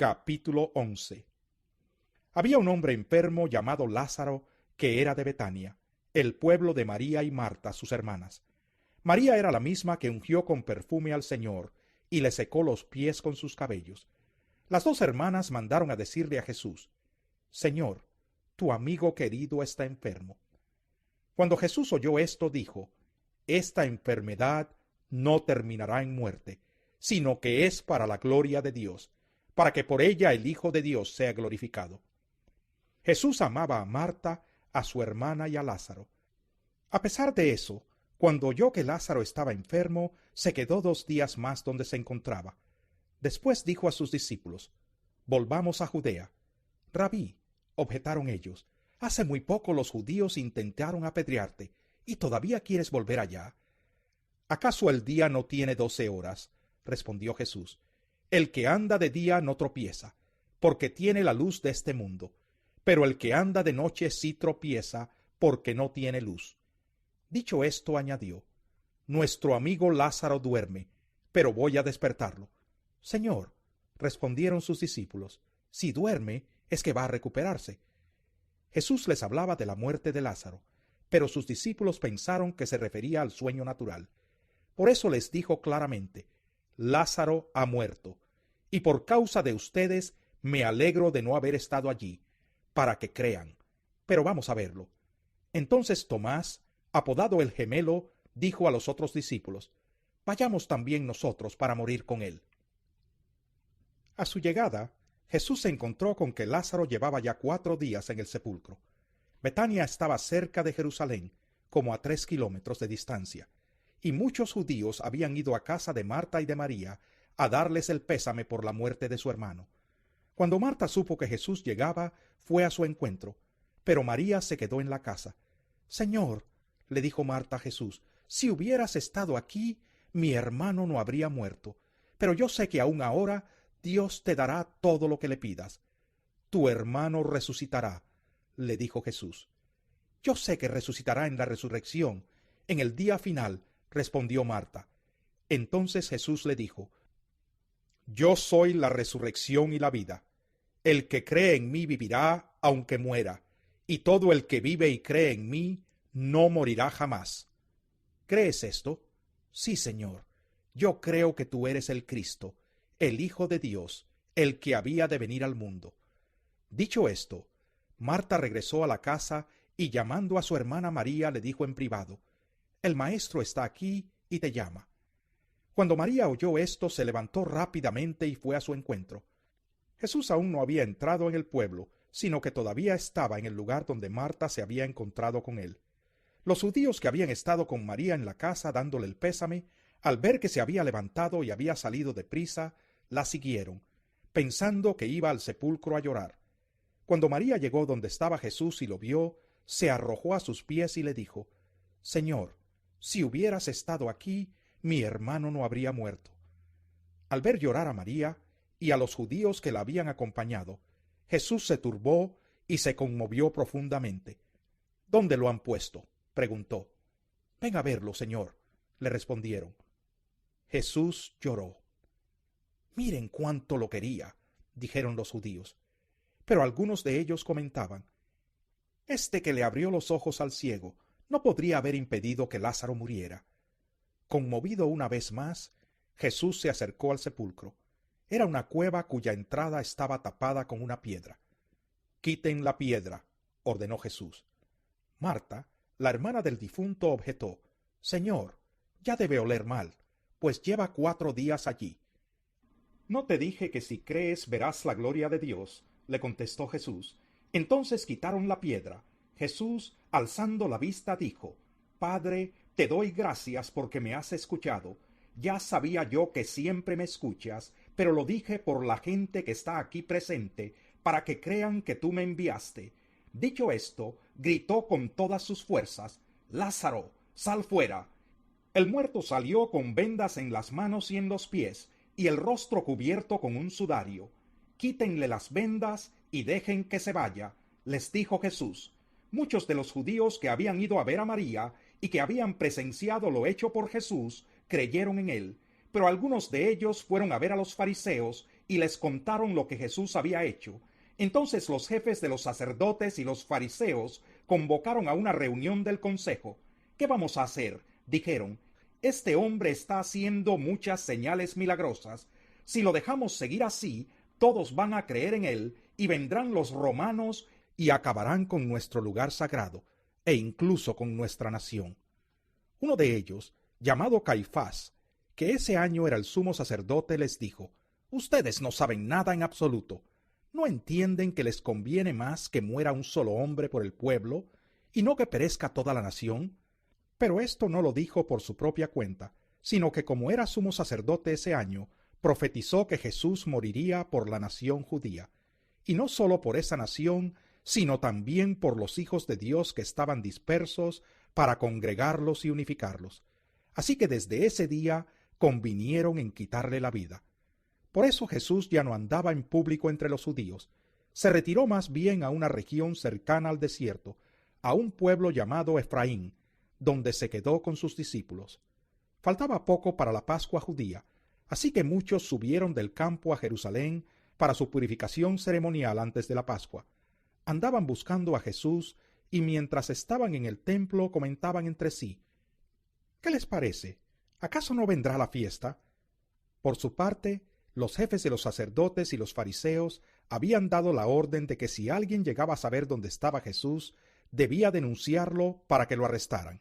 Capítulo 11. Había un hombre enfermo llamado Lázaro, que era de Betania, el pueblo de María y Marta, sus hermanas. María era la misma que ungió con perfume al Señor y le secó los pies con sus cabellos. Las dos hermanas mandaron a decirle a Jesús: Señor, tu amigo querido está enfermo. Cuando Jesús oyó esto, dijo: Esta enfermedad no terminará en muerte, sino que es para la gloria de Dios, para que por ella el Hijo de Dios sea glorificado. Jesús amaba a Marta, a su hermana y a Lázaro. A pesar de eso, cuando oyó que Lázaro estaba enfermo, se quedó 2 días más donde se encontraba. Después dijo a sus discípulos: Volvamos a Judea. Rabí, objetaron ellos, hace muy poco los judíos intentaron apedrearte, ¿y todavía quieres volver allá? ¿Acaso el día no tiene 12 horas? Respondió Jesús. El que anda de día no tropieza, porque tiene la luz de este mundo, pero el que anda de noche sí tropieza, porque no tiene luz. Dicho esto, añadió: Nuestro amigo Lázaro duerme, pero voy a despertarlo. Señor, respondieron sus discípulos, si duerme, es que va a recuperarse. Jesús les hablaba de la muerte de Lázaro, pero sus discípulos pensaron que se refería al sueño natural. Por eso les dijo claramente: Lázaro ha muerto, y por causa de ustedes me alegro de no haber estado allí, para que crean. Pero vamos a verlo. Entonces Tomás, apodado el Gemelo, dijo a los otros discípulos: Vayamos también nosotros para morir con él. A su llegada, Jesús se encontró con que Lázaro llevaba ya 4 días en el sepulcro. Betania estaba cerca de Jerusalén, como a 3 kilómetros de distancia, y muchos judíos habían ido a casa de Marta y de María a darles el pésame por la muerte de su hermano. Cuando Marta supo que Jesús llegaba, fue a su encuentro, pero María se quedó en la casa. Señor, le dijo Marta a Jesús, si hubieras estado aquí, mi hermano no habría muerto, pero yo sé que aún ahora Dios te dará todo lo que le pidas. Tu hermano resucitará, le dijo Jesús. Yo sé que resucitará en la resurrección, en el día final, respondió Marta. Entonces Jesús le dijo: Yo soy la resurrección y la vida. El que cree en mí vivirá aunque muera, y todo el que vive y cree en mí no morirá jamás. ¿Crees esto? Sí, Señor. Yo creo que tú eres el Cristo, el Hijo de Dios, el que había de venir al mundo. Dicho esto, Marta regresó a la casa y llamando a su hermana María le dijo en privado: El maestro está aquí y te llama. Cuando María oyó esto, se levantó rápidamente y fue a su encuentro. Jesús aún no había entrado en el pueblo, sino que todavía estaba en el lugar donde Marta se había encontrado con él. Los judíos que habían estado con María en la casa dándole el pésame, al ver que se había levantado y había salido deprisa, la siguieron, pensando que iba al sepulcro a llorar. Cuando María llegó donde estaba Jesús y lo vio, se arrojó a sus pies y le dijo: Señor, si hubieras estado aquí, mi hermano no habría muerto. Al ver llorar a María y a los judíos que la habían acompañado, Jesús se turbó y se conmovió profundamente. ¿Dónde lo han puesto?, preguntó. Ven a verlo, Señor, le respondieron. Jesús lloró. Miren cuánto lo quería, dijeron los judíos. Pero algunos de ellos comentaban: Este que le abrió los ojos al ciego no podría haber impedido que Lázaro muriera. Conmovido una vez más, Jesús se acercó al sepulcro. Era una cueva cuya entrada estaba tapada con una piedra. Quiten la piedra, ordenó Jesús. Marta, la hermana del difunto, objetó: Señor, ya debe oler mal, pues lleva 4 días allí. ¿No te dije que si crees verás la gloria de Dios?, le contestó Jesús. Entonces quitaron la piedra. Jesús, alzando la vista, dijo: Padre, te doy gracias porque me has escuchado. Ya sabía yo que siempre me escuchas, pero lo dije por la gente que está aquí presente, para que crean que tú me enviaste. Dicho esto, gritó con todas sus fuerzas: Lázaro, sal fuera. El muerto salió con vendas en las manos y en los pies, y el rostro cubierto con un sudario. Quítenle las vendas y dejen que se vaya, les dijo Jesús. Muchos de los judíos que habían ido a ver a María y que habían presenciado lo hecho por Jesús creyeron en él, pero algunos de ellos fueron a ver a los fariseos y les contaron lo que Jesús había hecho, entonces los jefes de los sacerdotes y los fariseos convocaron a una reunión del consejo. ¿Qué vamos a hacer?, dijeron. Este hombre está haciendo muchas señales milagrosas. Si lo dejamos seguir así, todos van a creer en él y vendrán los romanos y acabarán con nuestro lugar sagrado e incluso con nuestra nación. Uno de ellos, llamado Caifás, que ese año era el sumo sacerdote, les dijo: «Ustedes no saben nada en absoluto. ¿No entienden que les conviene más que muera un solo hombre por el pueblo y no que perezca toda la nación?» Pero esto no lo dijo por su propia cuenta, sino que como era sumo sacerdote ese año, profetizó que Jesús moriría por la nación judía, y no sólo por esa nación, sino también por los hijos de Dios que estaban dispersos, para congregarlos y unificarlos. Así que desde ese día convinieron en quitarle la vida. Por eso Jesús ya no andaba en público entre los judíos. Se retiró más bien a una región cercana al desierto, a un pueblo llamado Efraín, donde se quedó con sus discípulos. Faltaba poco para la Pascua judía, así que muchos subieron del campo a Jerusalén para su purificación ceremonial antes de la Pascua. Andaban buscando a Jesús y mientras estaban en el templo comentaban entre sí: «¿Qué les parece? ¿Acaso no vendrá la fiesta?». Por su parte, los jefes de los sacerdotes y los fariseos habían dado la orden de que si alguien llegaba a saber dónde estaba Jesús, debía denunciarlo para que lo arrestaran.